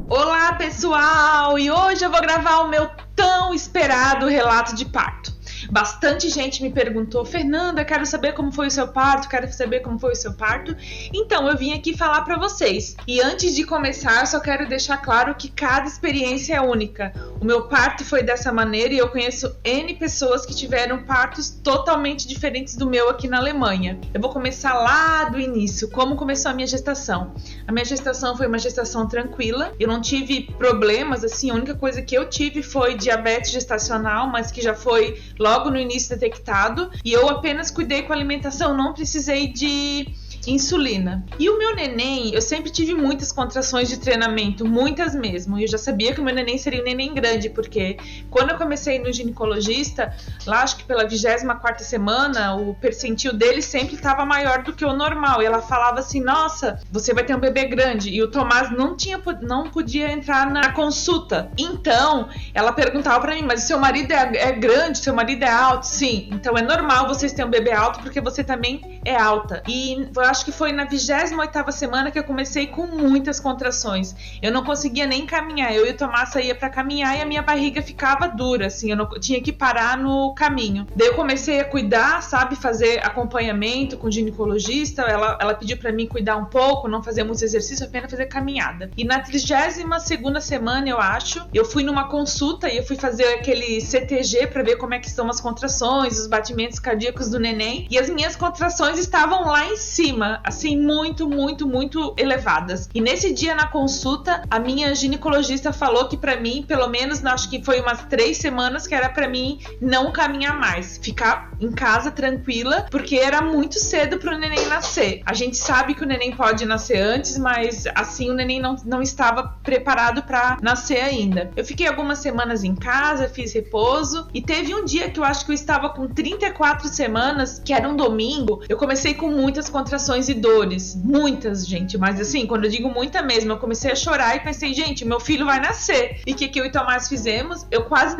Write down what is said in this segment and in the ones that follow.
Olá pessoal, e hoje eu vou gravar o meu tão esperado relato de parto. Bastante gente me perguntou: Fernanda, quero saber como foi o seu parto, Então eu vim aqui falar para vocês. E antes de começar, só quero deixar claro que cada experiência é única. O meu parto foi dessa maneira e eu conheço N pessoas que tiveram partos totalmente diferentes do meu aqui na Alemanha. Eu vou começar lá do início, como começou a minha gestação. A minha gestação foi uma gestação tranquila, eu não tive problemas, assim, a única coisa que eu tive foi diabetes gestacional, mas que já foi logo no início detectado, e eu apenas cuidei com a alimentação, não precisei de insulina. E o meu neném, eu sempre tive muitas contrações de treinamento, muitas mesmo, e eu já sabia que o meu neném seria um neném grande, porque quando eu comecei no ginecologista, lá acho que pela 24ª semana, o percentil dele sempre estava maior do que o normal, e ela falava assim: nossa, você vai ter um bebê grande, e o Tomás não podia entrar na consulta. Então, ela perguntava pra mim: mas o seu marido é grande, seu marido é alto? Sim, então é normal vocês terem um bebê alto, porque você também é alta. E eu acho que foi na 28ª semana que eu comecei com muitas contrações. Eu não conseguia nem caminhar. Eu e o Tomás saía pra caminhar e a minha barriga ficava dura, assim, eu tinha que parar no caminho. Daí eu comecei a cuidar, sabe, fazer acompanhamento com o ginecologista. Ela pediu pra mim cuidar um pouco, não fazer muito exercício, apenas fazer caminhada. E na 32ª semana, eu acho, eu fui numa consulta e eu fui fazer aquele CTG pra ver como é que são as contrações, os batimentos cardíacos do neném. E as minhas contrações estavam lá em cima, assim, muito elevadas. E nesse dia na consulta, a minha ginecologista falou que pra mim, pelo menos, acho que foi umas 3 semanas, que era pra mim não caminhar mais, ficar em casa tranquila, porque era muito cedo pro neném nascer. A gente sabe que o neném pode nascer antes, mas assim, o neném não estava preparado pra nascer ainda. Eu fiquei algumas semanas em casa, fiz repouso, e teve um dia que eu acho que eu estava com 34 semanas, que era um domingo, eu comecei com muitas contrações e dores, muitas, gente, mas assim, quando eu digo muita mesmo, eu comecei a chorar e pensei: gente, meu filho vai nascer. E o que eu e o Tomás fizemos?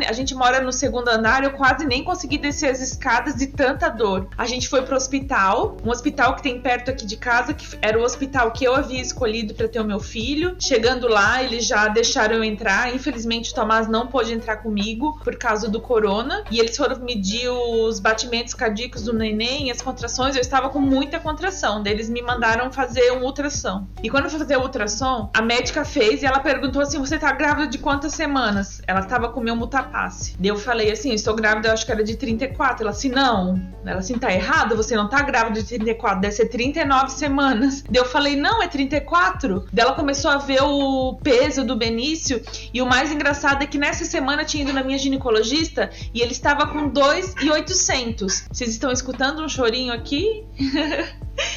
A gente mora no 2º andar, eu quase nem consegui descer as escadas de tanta dor. A gente foi pro hospital, um hospital que tem perto aqui de casa, que era o hospital que eu havia escolhido para ter o meu filho. Chegando lá, eles já deixaram eu entrar. Infelizmente, o Tomás não pôde entrar comigo por causa do corona, e eles foram medir os batimentos cardíacos do neném, as contrações. Eu estava com muita contração. Eles me mandaram fazer um ultrassom. E quando eu fui fazer o ultrassom, a médica fez e ela perguntou assim: você tá grávida de quantas semanas? Ela tava com o meu mutapasse. Daí eu falei assim: estou grávida, eu acho que era de 34. Ela assim: não. Ela assim: tá errado, você não tá grávida de 34, deve ser 39 semanas. Daí eu falei: não, é 34. Daí ela começou a ver o peso do Benício, e o mais engraçado é que nessa semana eu tinha ido na minha ginecologista e ele estava com 2.800. Vocês estão escutando um chorinho aqui?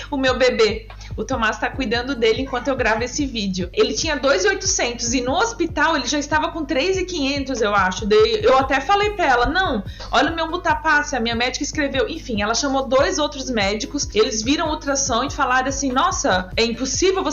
O meu bebê, o Tomás tá cuidando dele enquanto eu gravo esse vídeo. Ele tinha 2.800 e no hospital ele já estava com 3.500, eu acho. Daí eu até falei pra ela: não, olha o meu mutapasse, a minha médica escreveu. Enfim, ela chamou 2 outros médicos, eles viram o ultrassom e falaram assim: nossa, é impossível,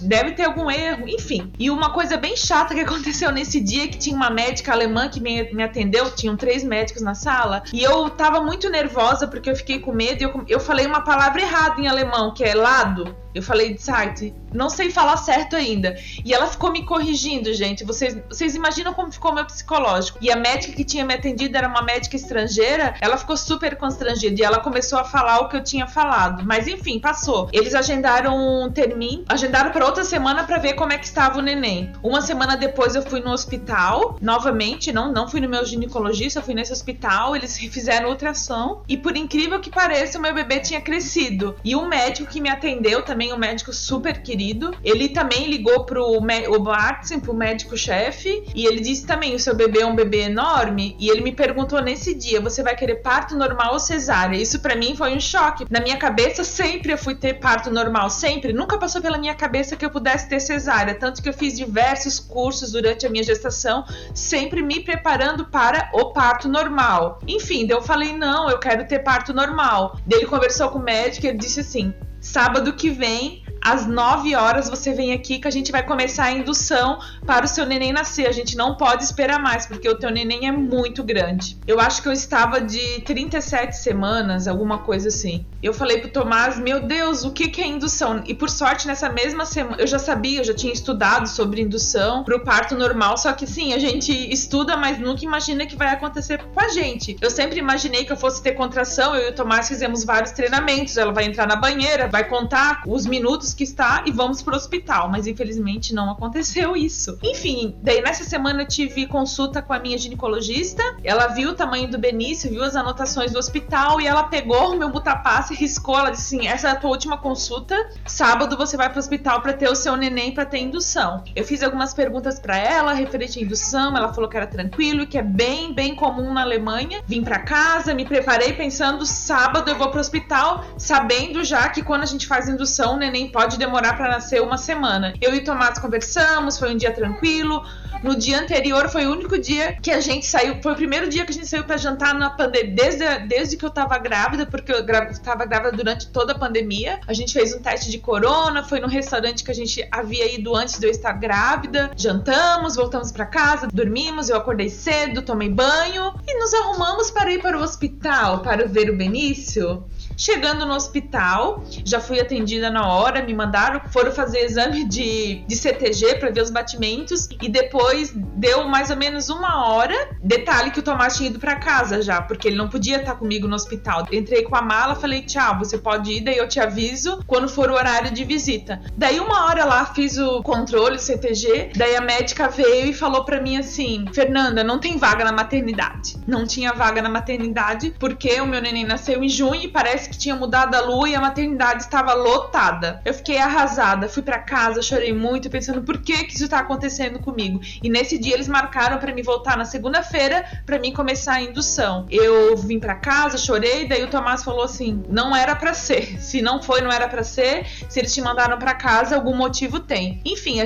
deve ter algum erro, enfim. E uma coisa bem chata que aconteceu nesse dia, que tinha uma médica alemã que me atendeu, tinham 3 médicos na sala, e eu tava muito nervosa porque eu fiquei com medo, e eu falei uma palavra errada em alemão, que é lado. Eu falei Zeit, não sei falar certo ainda. E ela ficou me corrigindo, gente. Vocês imaginam como ficou o meu psicológico. E a médica que tinha me atendido era uma médica estrangeira. Ela ficou super constrangida e ela começou a falar o que eu tinha falado. Mas enfim, passou. Eles agendaram um termino, agendaram para outra semana para ver como é que estava o neném. Uma semana depois eu fui no hospital, novamente, não fui no meu ginecologista, eu fui nesse hospital. Eles fizeram ultrassom e, por incrível que pareça, o meu bebê tinha crescido. E o médico que me atendeu também, um médico super querido, ele também ligou pro Bartzen, pro médico-chefe, e ele disse também: o seu bebê é um bebê enorme. E ele me perguntou nesse dia: você vai querer parto normal ou cesárea? Isso pra mim foi um choque. Na minha cabeça sempre eu fui ter parto normal, sempre, nunca passou pela minha cabeça que eu pudesse ter cesárea, tanto que eu fiz diversos cursos durante a minha gestação, sempre me preparando para o parto normal. Enfim, daí eu falei: não, eu quero ter parto normal. Daí ele conversou com o médico e ele disse assim: sábado que vem às 9 horas você vem aqui que a gente vai começar a indução para o seu neném nascer. A gente não pode esperar mais, porque o teu neném é muito grande. Eu acho que eu estava de 37 semanas, alguma coisa assim. Eu falei pro Tomás, meu Deus, o que é indução? E por sorte, nessa mesma semana, eu já sabia, eu já tinha estudado sobre indução pro parto normal, só que sim, a gente estuda, mas nunca imagina que vai acontecer com a gente. Eu sempre imaginei que eu fosse ter contração, eu e o Tomás fizemos vários treinamentos, ela vai entrar na banheira, vai contar os minutos que está e vamos pro hospital, mas infelizmente não aconteceu isso. Enfim, daí nessa semana eu tive consulta com a minha ginecologista, ela viu o tamanho do Benício, viu as anotações do hospital e ela pegou o meu butapasse e riscou, ela disse assim, essa é a tua última consulta, sábado você vai pro hospital para ter o seu neném, para ter indução. Eu fiz algumas perguntas para ela referente à indução, ela falou que era tranquilo, que é bem comum na Alemanha. Vim para casa, me preparei pensando, sábado eu vou pro hospital, sabendo já que quando a gente faz indução, o neném pode demorar para nascer uma semana. Eu e o Tomás conversamos, foi um dia tranquilo. No dia anterior foi o único dia que a gente saiu, foi o primeiro dia que a gente saiu para jantar na pandemia, desde que eu tava grávida, porque eu tava grávida durante toda a pandemia. A gente fez um teste de corona, foi no restaurante que a gente havia ido antes de eu estar grávida, jantamos, voltamos para casa, dormimos, eu acordei cedo, tomei banho e nos arrumamos para ir para o hospital, para ver o Benício. Chegando no hospital, já fui atendida na hora, me mandaram, foram fazer exame de CTG para ver os batimentos e depois deu mais ou menos 1 hora. Detalhe que o Tomás tinha ido para casa já, porque ele não podia estar comigo no hospital. Entrei com a mala, falei, tchau, você pode ir, daí eu te aviso quando for o horário de visita. Daí 1 hora lá, fiz o controle, CTG, daí a médica veio e falou para mim assim, Fernanda, não tem vaga na maternidade. Não tinha vaga na maternidade porque o meu neném nasceu em junho e parece que tinha mudado a lua e a maternidade estava lotada. Eu fiquei arrasada, fui pra casa, chorei muito, pensando por que isso tá acontecendo comigo. E nesse dia eles marcaram pra mim voltar na segunda-feira pra mim começar a indução. Eu vim pra casa, chorei, daí o Tomás falou assim, não era pra ser. Se não foi, não era pra ser. Se eles te mandaram pra casa, algum motivo tem. Enfim,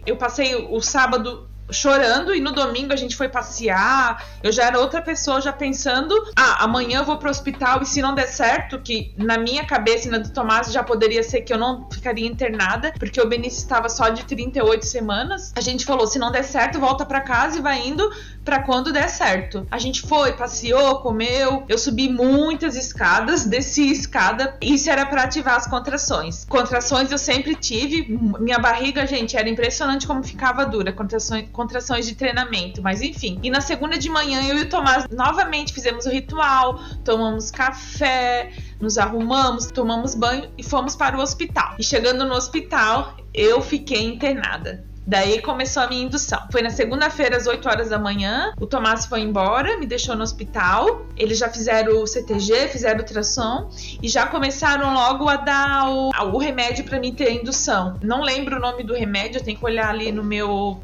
eu passei o sábado chorando e no domingo a gente foi passear, eu já era outra pessoa já pensando, amanhã eu vou pro hospital e se não der certo, que na minha cabeça e na do Tomás já poderia ser que eu não ficaria internada, porque o Benício estava só de 38 semanas, a gente falou, se não der certo, volta pra casa e vai indo pra quando der certo. A gente foi, passeou, comeu, eu subi muitas escadas, desci escada, isso era pra ativar as contrações. Contrações eu sempre tive, minha barriga, gente, era impressionante como ficava dura, contrações de treinamento, mas enfim. E na segunda de manhã eu e o Tomás novamente fizemos o ritual, tomamos café, nos arrumamos, tomamos banho e fomos para o hospital. E chegando no hospital, eu fiquei internada. Daí começou a minha indução. Foi na segunda-feira, às 8 horas da manhã. O Tomás foi embora, me deixou no hospital. Eles já fizeram o CTG, fizeram o ultrassom e já começaram logo a dar o remédio para mim ter indução. Não lembro o nome do remédio, eu tenho que olhar ali nos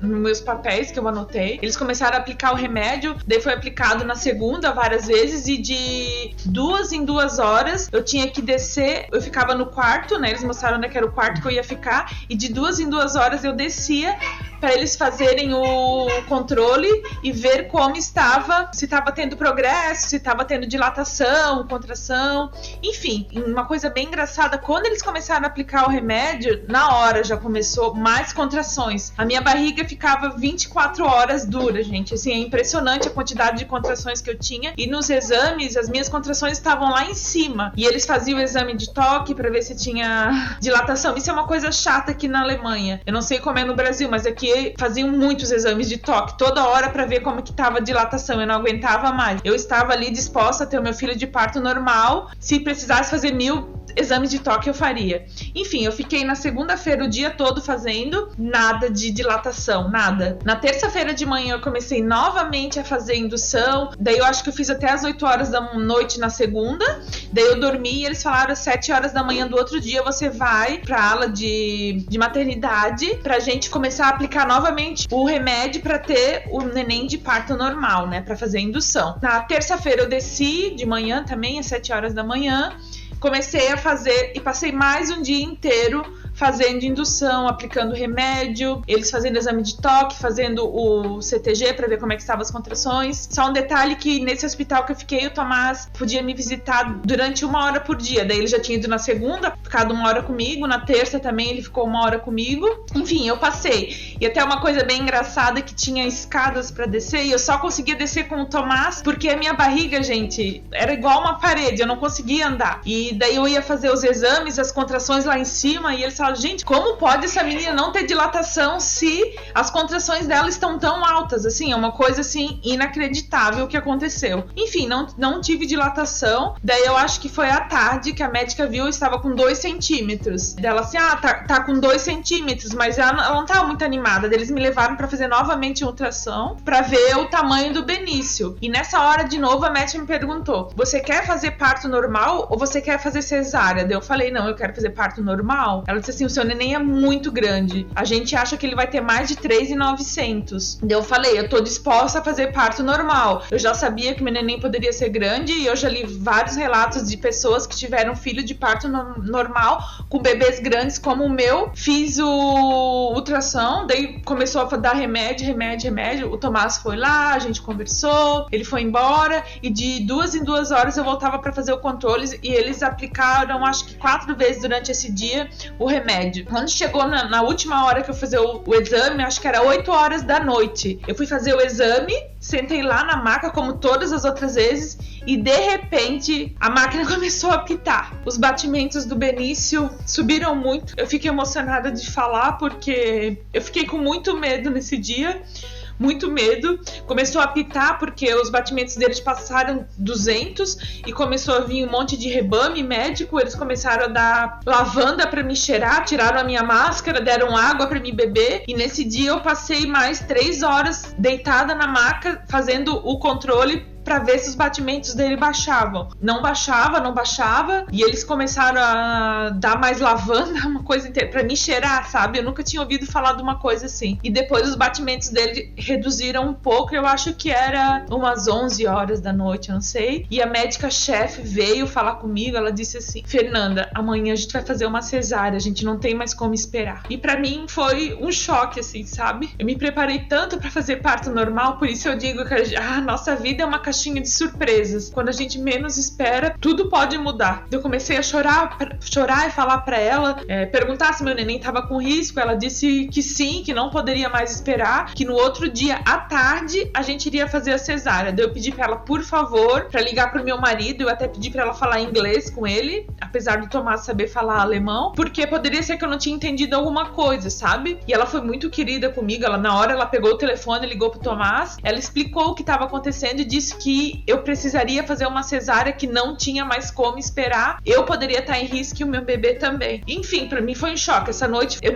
meus papéis que eu anotei. Eles começaram a aplicar o remédio, daí foi aplicado na segunda várias vezes e de 2 em 2 horas eu tinha que descer. Eu ficava no quarto, né? Eles mostraram onde era o quarto que eu ia ficar e de 2 em 2 horas eu descia para eles fazerem o controle e ver como estava, se estava tendo progresso, se estava tendo dilatação, contração, enfim, uma coisa bem engraçada, quando eles começaram a aplicar o remédio, na hora já começou mais contrações, a minha barriga ficava 24 horas dura, gente, assim, é impressionante a quantidade de contrações que eu tinha e nos exames, as minhas contrações estavam lá em cima e eles faziam o exame de toque para ver se tinha dilatação, isso é uma coisa chata aqui na Alemanha, eu não sei como é no Brasil, mas aqui faziam muitos exames de toque, toda hora para ver como que tava a dilatação, eu não aguentava mais. Eu estava ali disposta a ter o meu filho de parto normal, se precisasse fazer 1000 exames de toque eu faria. Enfim, eu fiquei na segunda-feira o dia todo fazendo nada de dilatação, nada. Na terça-feira de manhã eu comecei novamente a fazer indução, daí eu acho que eu fiz até as 8 horas da noite na segunda, daí eu dormi e eles falaram às 7 horas da manhã do outro dia você vai pra ala de maternidade pra gente começar a aplicar novamente o remédio pra ter o neném de parto normal, né, pra fazer indução. Na terça-feira eu desci de manhã também, às 7 horas da manhã, comecei a fazer e passei mais um dia inteiro fazendo indução, aplicando remédio, eles fazendo exame de toque, fazendo o CTG pra ver como é que estavam as contrações. Só um detalhe que nesse hospital que eu fiquei, o Tomás podia me visitar durante 1 hora por dia. Daí ele já tinha ido na segunda, ficado 1 hora comigo, na terça também ele ficou 1 hora comigo. Enfim, eu passei. E até uma coisa bem engraçada que tinha escadas pra descer e eu só conseguia descer com o Tomás porque a minha barriga, gente, era igual uma parede, eu não conseguia andar. E daí eu ia fazer os exames, as contrações lá em cima e eles falaram, gente, como pode essa menina não ter dilatação se as contrações dela estão tão altas? Assim, é uma coisa assim inacreditável o que aconteceu. Enfim, não tive dilatação. Daí eu acho que foi à tarde que a médica viu, eu estava com 2 centímetros. Dela assim, tá com 2 centímetros, mas ela não estava muito animada. Daí eles me levaram para fazer novamente ultrassom para ver o tamanho do Benício. E nessa hora, de novo, a médica me perguntou, você quer fazer parto normal ou você quer fazer cesárea? Daí eu falei, não, eu quero fazer parto normal. Ela disse assim, o seu neném é muito grande. A gente acha que ele vai ter mais de 3,900. Daí eu falei, eu tô disposta a fazer parto normal. Eu já sabia que meu neném poderia ser grande e eu já li vários relatos de pessoas que tiveram filho de parto normal com bebês grandes como o meu. Fiz o ultrassom, daí começou a dar remédio. O Tomás foi lá, a gente conversou, ele foi embora e de 2 em 2 horas eu voltava para fazer o controle e eles aplicaram acho que 4 vezes durante esse dia o remédio. Quando chegou na última hora que eu fazer o exame, acho que era 8 horas da noite, eu fui fazer o exame, sentei lá na maca como todas as outras vezes e de repente a máquina começou a apitar. Os batimentos do Benício subiram muito. Eu fiquei emocionada de falar porque eu fiquei com muito medo nesse dia. Muito medo, começou a apitar porque os batimentos deles passaram 200 e começou a vir um monte de rebame médico, eles começaram a dar lavanda para me cheirar, tiraram a minha máscara, deram água para me beber e nesse dia eu passei mais 3 horas deitada na maca fazendo o controle para ver se os batimentos dele baixavam. Não baixava, e eles começaram a dar mais lavanda, uma coisa inteira, para me cheirar, sabe? Eu nunca tinha ouvido falar de uma coisa assim. E depois os batimentos dele reduziram um pouco, eu acho que era umas 11 horas da noite, eu não sei. E a médica-chefe veio falar comigo, ela disse assim, Fernanda, amanhã a gente vai fazer uma cesárea, a gente não tem mais como esperar. E para mim foi um choque, assim, sabe? Eu me preparei tanto para fazer parto normal, por isso eu digo que a nossa vida é uma caixinha de surpresas. Quando a gente menos espera, tudo pode mudar. Eu comecei a chorar e falar pra ela, perguntar se meu neném tava com risco. Ela disse que sim, que não poderia mais esperar, que no outro dia à tarde a gente iria fazer a cesárea. Daí eu pedi pra ela, por favor, pra ligar pro meu marido. Eu até pedi pra ela falar inglês com ele, apesar do Tomás saber falar alemão, porque poderia ser que eu não tinha entendido alguma coisa, sabe? E ela foi muito querida comigo. Na hora ela pegou o telefone, ligou pro Tomás, ela explicou o que estava acontecendo e disse que eu precisaria fazer uma cesárea, que não tinha mais como esperar, eu poderia estar em risco e o meu bebê também. Enfim, pra mim foi um choque. Essa noite eu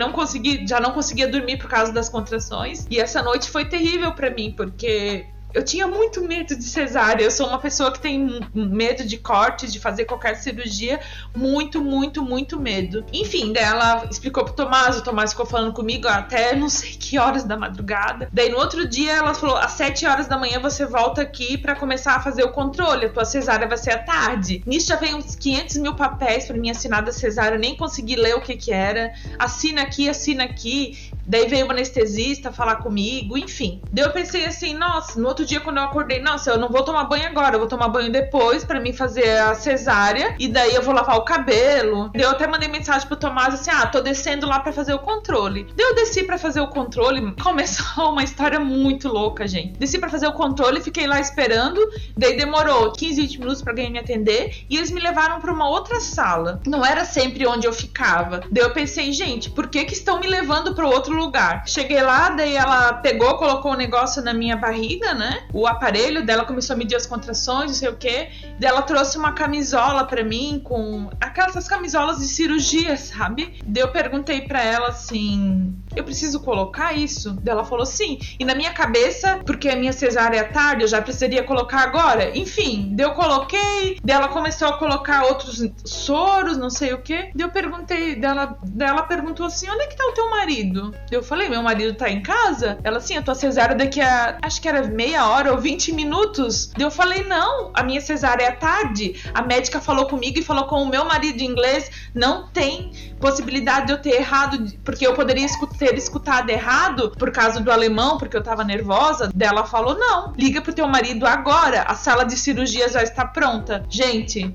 já não conseguia dormir por causa das contrações, e essa noite foi terrível pra mim, porque eu tinha muito medo de cesárea. Eu sou uma pessoa que tem medo de cortes, de fazer qualquer cirurgia. Muito, muito, muito medo. Enfim, daí ela explicou pro Tomás. O Tomás ficou falando comigo até não sei que horas da madrugada. Daí no outro dia ela falou, às 7 horas da manhã você volta aqui pra começar a fazer o controle. A tua cesárea vai ser à tarde. Nisso já veio uns 500 mil papéis pra mim assinar da cesárea. Eu nem consegui ler o que era. Assina aqui. Daí veio o anestesista falar comigo, enfim. Daí eu pensei assim, nossa, no outro dia quando eu acordei, nossa, eu não vou tomar banho agora, eu vou tomar banho depois pra mim fazer a cesárea, e daí eu vou lavar o cabelo. Daí eu até mandei mensagem pro Tomás assim, tô descendo lá pra fazer o controle. Daí eu desci pra fazer o controle, começou uma história muito louca, gente. Desci pra fazer o controle, fiquei lá esperando, daí demorou 15, 20 minutos pra alguém me atender, e eles me levaram pra uma outra sala. Não era sempre onde eu ficava. Daí eu pensei, gente, por que estão me levando pra outro lugar? Cheguei lá, daí ela pegou, colocou um negócio na minha barriga, né? O aparelho dela começou a medir as contrações, não sei o que. Daí ela trouxe uma camisola pra mim com aquelas camisolas de cirurgia, sabe? Daí eu perguntei pra ela assim, eu preciso colocar isso? Daí ela falou sim. E na minha cabeça, porque a minha cesárea é tarde, eu já precisaria colocar agora. Enfim, daí eu coloquei, daí ela começou a colocar outros soros, não sei o que. Daí eu perguntei, daí ela perguntou assim, onde é que tá o teu marido? Eu falei, meu marido tá em casa? Ela, sim, a tua cesárea daqui a, acho que era meia meia hora ou 20 minutos. Eu falei, não, a minha cesárea é à tarde. A médica falou comigo e falou com o meu marido inglês, não tem possibilidade de eu ter errado, porque eu poderia ter escutado errado por causa do alemão, porque eu tava nervosa. Dela falou, não, liga pro teu marido agora, a sala de cirurgia já está pronta. Gente...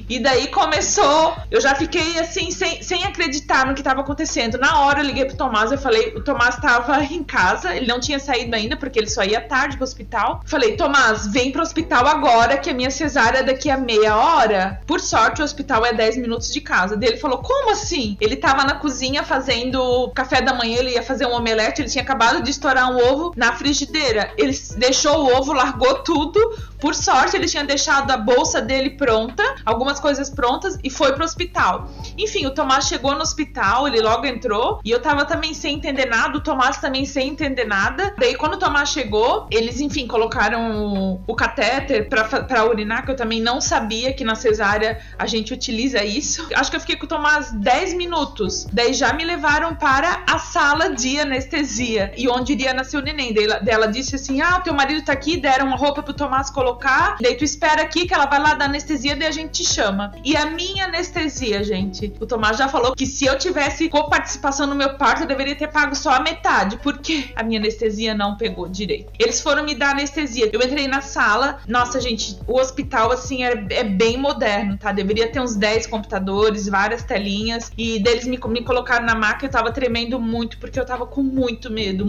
E daí começou, eu já fiquei assim, sem acreditar no que estava acontecendo. Na hora eu liguei pro Tomás, eu falei, o Tomás estava em casa, ele não tinha saído ainda, porque ele só ia tarde pro hospital. Falei, Tomás, vem pro hospital agora, que a minha cesárea é daqui a meia hora. Por sorte, o hospital é 10 minutos de casa. Daí ele falou, como assim? Ele tava na cozinha fazendo café da manhã, ele ia fazer um omelete, ele tinha acabado de estourar um ovo na frigideira. Ele deixou o ovo, largou tudo. Por sorte, ele tinha deixado a bolsa dele pronta, algumas coisas prontas, e foi pro hospital. Enfim, o Tomás chegou no hospital, ele logo entrou, e eu tava também sem entender nada, o Tomás também sem entender nada. Daí, quando o Tomás chegou, eles, enfim, colocaram o catéter pra urinar, que eu também não sabia que na cesárea a gente utiliza isso. Acho que eu fiquei com o Tomás 10 minutos. Daí já me levaram para a sala de anestesia, e onde iria nascer o neném. Daí ela disse assim, o teu marido tá aqui, deram uma roupa pro Tomás colocar, daí tu espera aqui que ela vai lá dar anestesia, daí a gente te chama. E a minha anestesia, gente, o Tomás já falou que se eu tivesse coparticipação no meu parto, eu deveria ter pago só a metade, porque a minha anestesia não pegou direito. Eles foram me dar anestesia. Eu entrei na sala, nossa, gente, o hospital, assim, é bem moderno, tá? Deveria ter uns 10 computadores, várias telinhas, e deles me colocaram na maca, eu tava tremendo muito, porque eu tava com muito medo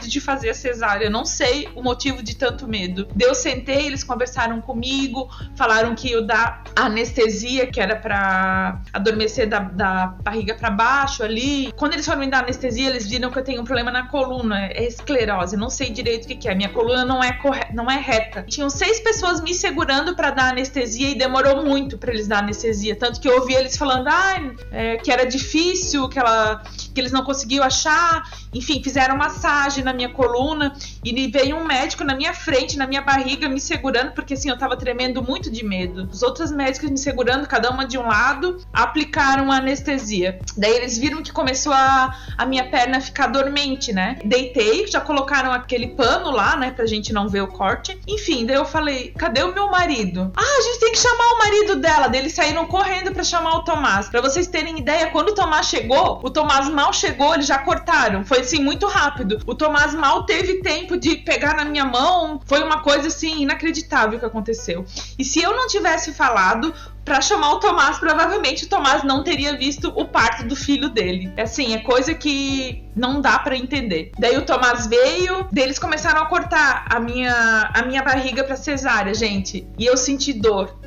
de fazer a cesárea. Eu não sei o motivo de tanto medo. Daí eu sentei, eles conversaram comigo, falaram que eu dar anestesia, que era pra adormecer da barriga pra baixo ali. Quando eles foram me dar anestesia, eles viram que eu tenho um problema na coluna, é esclerose, não sei direito o que é, minha coluna não é reta. Tinham 6 pessoas me segurando pra dar anestesia e demorou muito pra eles dar anestesia, tanto que eu ouvi eles falando que era difícil, que eles não conseguiam achar. Enfim, fizeram massagem na minha coluna e veio um médico na minha frente, na minha barriga, me segurando, porque assim, eu tava tremendo muito de medo. Os outros médicos me segurando, cada uma de um lado, aplicaram a anestesia. Daí eles viram que começou a minha perna ficar dormente, né? Deitei, já colocaram aquele pano lá, né, pra gente não ver o corte. Enfim, daí eu falei, cadê o meu marido? A gente tem que chamar o marido dela. Daí eles saíram correndo pra chamar o Tomás. Pra vocês terem ideia, quando o Tomás chegou, o Tomás mal chegou, eles já cortaram. Foi assim, muito rápido. O Tomás mal teve tempo de pegar na minha mão. Foi uma coisa assim, inacreditável que aconteceu. E se eu não tivesse falado pra chamar o Tomás, provavelmente o Tomás não teria visto o parto do filho dele. Assim, é coisa que não dá pra entender. Daí o Tomás veio, daí eles começaram a cortar a minha barriga pra cesárea, gente. E eu senti dor.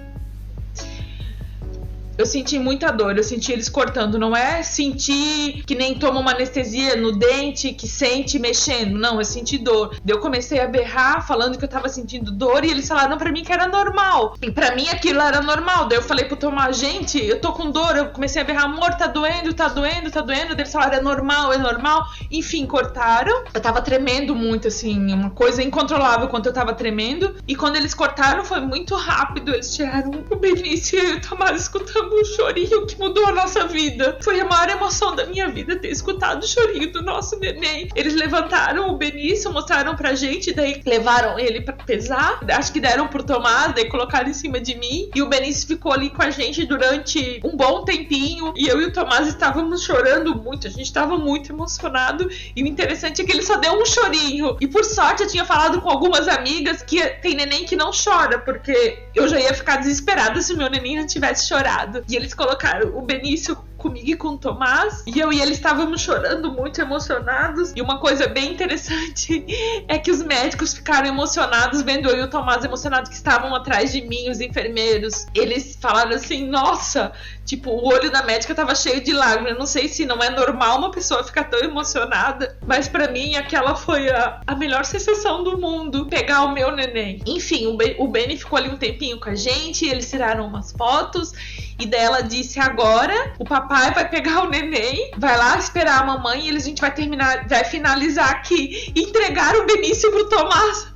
Eu senti muita dor, eu senti eles cortando. Não é sentir que nem toma uma anestesia no dente, que sente mexendo. Não, eu senti dor. Daí eu comecei a berrar, falando que eu tava sentindo dor, e eles falaram pra mim que era normal. E pra mim aquilo era normal. Daí eu falei pro Tomás, gente, eu tô com dor. Eu comecei a berrar, amor, tá doendo, tá doendo, tá doendo. Daí eles falaram, é normal, é normal. Enfim, cortaram. Eu tava tremendo muito, assim, uma coisa incontrolável quando eu tava tremendo. E quando eles cortaram, foi muito rápido. Eles tiraram o Benício e o Tomás escutando um chorinho que mudou a nossa vida. Foi a maior emoção da minha vida ter escutado o chorinho do nosso neném. Eles levantaram o Benício, mostraram pra gente, daí levaram ele pra pesar. Acho que deram pro Tomás, daí colocaram em cima de mim. E o Benício ficou ali com a gente durante um bom tempinho. E eu e o Tomás estávamos chorando muito. A gente estava muito emocionado. E o interessante é que ele só deu um chorinho. E por sorte eu tinha falado com algumas amigas que tem neném que não chora, porque eu já ia ficar desesperada se o meu neném não tivesse chorado. E eles colocaram o Benício comigo e com o Tomás, e eu e ele estávamos chorando muito, emocionados. E uma coisa bem interessante é que os médicos ficaram emocionados vendo eu e o Tomás emocionados, que estavam atrás de mim, os enfermeiros. Eles falaram assim, nossa, tipo, o olho da médica tava cheio de lágrimas. Eu não sei se não é normal uma pessoa ficar tão emocionada, mas pra mim aquela foi a melhor sensação do mundo, pegar o meu neném. Enfim, o Benny ficou ali um tempinho com a gente, eles tiraram umas fotos, e daí ela disse, agora o papai vai pegar o neném, vai lá esperar a mamãe, e a gente vai finalizar aqui, e entregar o Benício pro Tomás.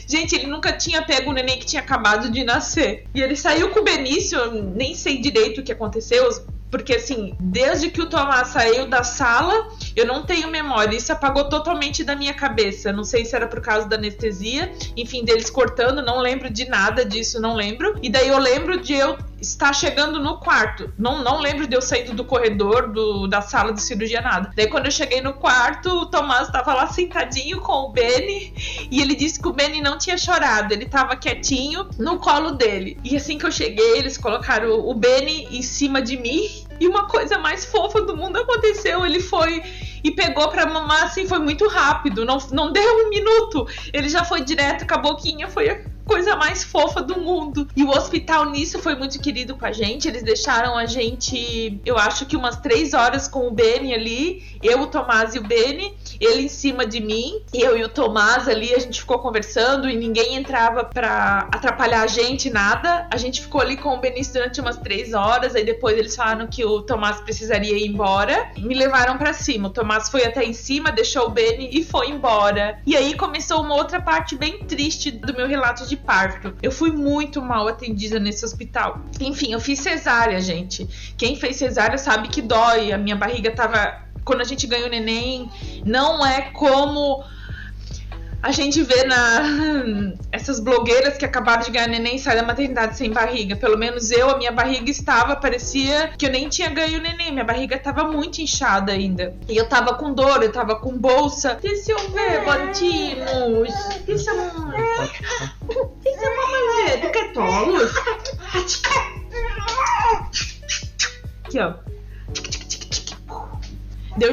Gente, ele nunca tinha pego o neném que tinha acabado de nascer. E ele saiu com o Benício, eu nem sei direito o que aconteceu, porque assim, desde que o Tomás saiu da sala, Eu não tenho memória, isso apagou totalmente da minha cabeça. Não sei se era por causa da anestesia, enfim, deles cortando, não lembro de nada disso, não lembro. E daí eu lembro de eu estar chegando no quarto. Não lembro de eu saindo do corredor, da sala de cirurgia, nada. Daí quando eu cheguei no quarto, o Tomás estava lá sentadinho com o Benny e ele disse que o Benny não tinha chorado, ele estava quietinho no colo dele. E assim que eu cheguei, eles colocaram o Benny em cima de mim e uma coisa mais fofa do mundo aconteceu. Ele foi e pegou pra mamar, assim, foi muito rápido, não deu um minuto. Ele já foi direto com a boquinha, foi a coisa mais fofa do mundo. E o hospital nisso foi muito querido com a gente. Eles deixaram a gente, eu acho que umas 3 horas com o Benny ali, eu, o Tomás e o Benny, ele em cima de mim, eu e o Tomás ali, a gente ficou conversando e ninguém entrava pra atrapalhar a gente, nada. A gente ficou ali com o Benício durante umas 3 horas, aí depois eles falaram que o Tomás precisaria ir embora, me levaram pra cima. O Tomás foi até em cima, deixou o Benny e foi embora. E aí começou uma outra parte bem triste do meu relato de parto. Eu fui muito mal atendida nesse hospital. Enfim, eu fiz cesárea, gente. Quem fez cesárea sabe que dói. A minha barriga tava... Quando a gente ganha o neném, não é como a gente vê essas blogueiras que acabaram de ganhar neném e saem da maternidade sem barriga. Pelo menos a minha barriga estava, parecia que eu nem tinha ganho o neném. Minha barriga estava muito inchada ainda. E eu tava com dor, eu tava com bolsa. Deixa eu ver, Bantinhos. Deixa a mamãe ver. Tu quer tolos? Aqui, ó. Daí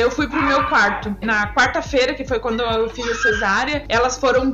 eu fui pro meu quarto. Na quarta-feira, que foi quando eu fiz a cesárea, elas foram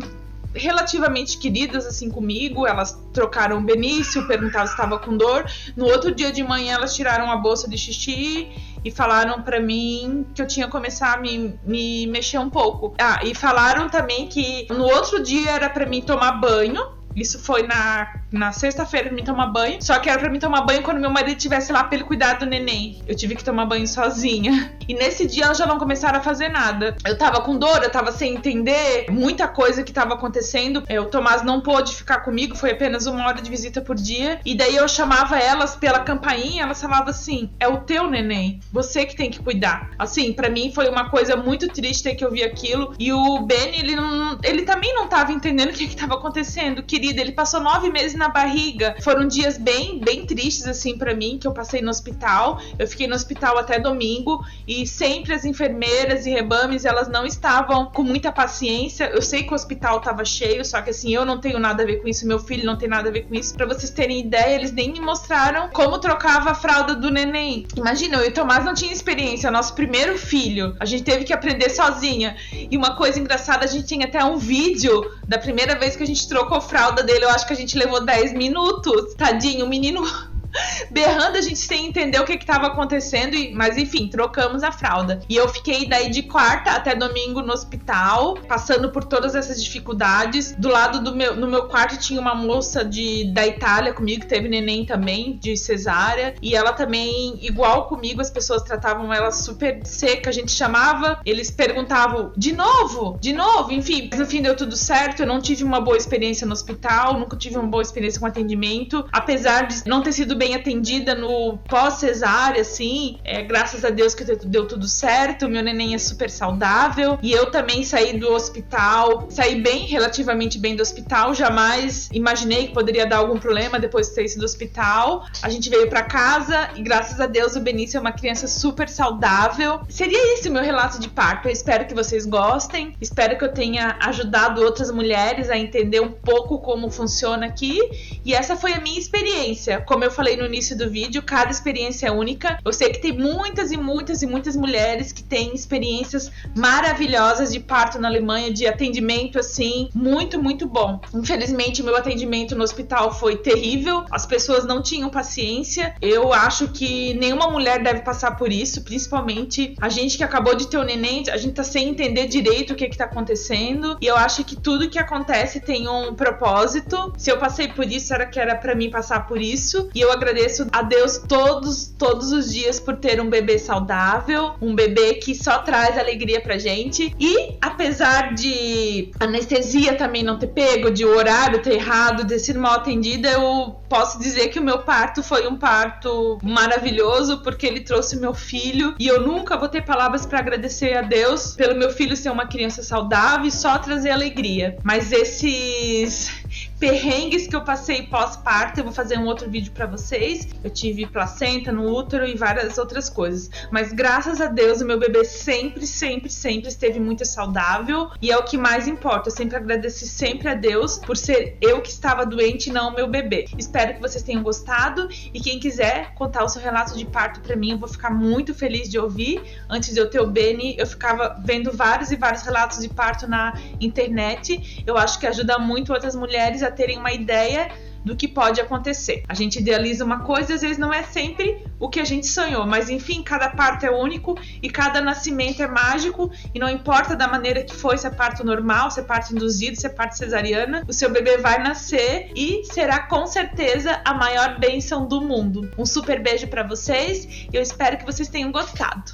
relativamente queridas assim comigo. Elas trocaram o Benício, perguntavam se estava com dor. No outro dia de manhã elas tiraram a bolsa de xixi e falaram pra mim que eu tinha que começar a me mexer um pouco. E falaram também que no outro dia era pra mim tomar banho. Isso foi na sexta-feira pra mim tomar banho. Só que era pra mim tomar banho quando meu marido estivesse lá pra ele cuidar do neném. Eu tive que tomar banho sozinha. E nesse dia elas já não começaram a fazer nada. Eu tava com dor, eu tava sem entender muita coisa que tava acontecendo. O Tomás não pôde ficar comigo, foi apenas 1 hora de visita por dia. E daí eu chamava elas pela campainha, elas falavam assim: é o teu neném, você que tem que cuidar. Assim, pra mim foi uma coisa muito triste ter que ouvir aquilo. E o Benny, ele também não tava entendendo o que tava acontecendo. Ele passou 9 meses na barriga. Foram dias bem tristes assim pra mim, que eu passei no hospital. Eu fiquei no hospital até domingo e sempre as enfermeiras e rebames, elas não estavam com muita paciência. Eu sei que o hospital tava cheio, só que assim, eu não tenho nada a ver com isso, meu filho não tem nada a ver com isso. Pra vocês terem ideia, eles nem me mostraram como trocava a fralda do neném. Imagina, eu e o Tomás não tinha experiência, nosso primeiro filho. A gente teve que aprender sozinha. E uma coisa engraçada, a gente tinha até um vídeo da primeira vez que a gente trocou fralda dele. Eu acho que a gente levou 10 minutos. Tadinho, o menino berrando, a gente sem entender o que estava acontecendo, mas enfim, trocamos a fralda. E eu fiquei daí de quarta até domingo no hospital, passando por todas essas dificuldades. Do lado no meu quarto tinha uma moça da Itália comigo, que teve neném também, de cesárea, e ela também, igual comigo, as pessoas tratavam ela super seca. A gente chamava, eles perguntavam de novo, enfim. Mas no fim deu tudo certo. Eu não tive uma boa experiência no hospital, nunca tive uma boa experiência com atendimento, apesar de não ter sido bem atendida no pós-cesárea, assim, graças a Deus que deu tudo certo. Meu neném é super saudável e eu também saí do hospital, saí relativamente bem do hospital. Jamais imaginei que poderia dar algum problema depois de ter saído do hospital. A gente veio pra casa e graças a Deus o Benício é uma criança super saudável. Seria esse o meu relato de parto. Eu espero que vocês gostem, espero que eu tenha ajudado outras mulheres a entender um pouco como funciona aqui. E essa foi a minha experiência. Como eu falei no início do vídeo, cada experiência é única. Eu sei que tem muitas e muitas e muitas mulheres que têm experiências maravilhosas de parto na Alemanha, de atendimento assim, muito, muito bom. Infelizmente, o meu atendimento no hospital foi terrível. As pessoas não tinham paciência. Eu acho que nenhuma mulher deve passar por isso, principalmente a gente que acabou de ter um neném, a gente tá sem entender direito o que tá acontecendo. E eu acho que tudo que acontece tem um propósito. Se eu passei por isso, era que era pra mim passar por isso. E eu agradeço agradeço a Deus todos os dias por ter um bebê saudável, um bebê que só traz alegria pra gente. E apesar de anestesia também não ter pego, de o horário ter errado, de ter sido mal atendida, eu posso dizer que o meu parto foi um parto maravilhoso, porque ele trouxe meu filho, e eu nunca vou ter palavras para agradecer a Deus pelo meu filho ser uma criança saudável e só trazer alegria. Mas esses perrengues que eu passei pós-parto, eu vou fazer um outro vídeo pra vocês. Eu tive placenta no útero e várias outras coisas, mas graças a Deus o meu bebê sempre esteve muito saudável, e é o que mais importa. Eu sempre agradeci sempre a Deus por ser eu que estava doente e não o meu bebê. Espero que vocês tenham gostado, e quem quiser contar o seu relato de parto pra mim, eu vou ficar muito feliz de ouvir. Antes de eu ter o Beni, eu ficava vendo vários relatos de parto na internet. Eu acho que ajuda muito outras mulheres a terem uma ideia do que pode acontecer. A gente idealiza uma coisa e às vezes não é sempre o que a gente sonhou, mas enfim, cada parto é único e cada nascimento é mágico, e não importa da maneira que foi, se é parto normal, se é parto induzido, se é parto cesariana, o seu bebê vai nascer e será com certeza a maior bênção do mundo. Um super beijo para vocês e eu espero que vocês tenham gostado.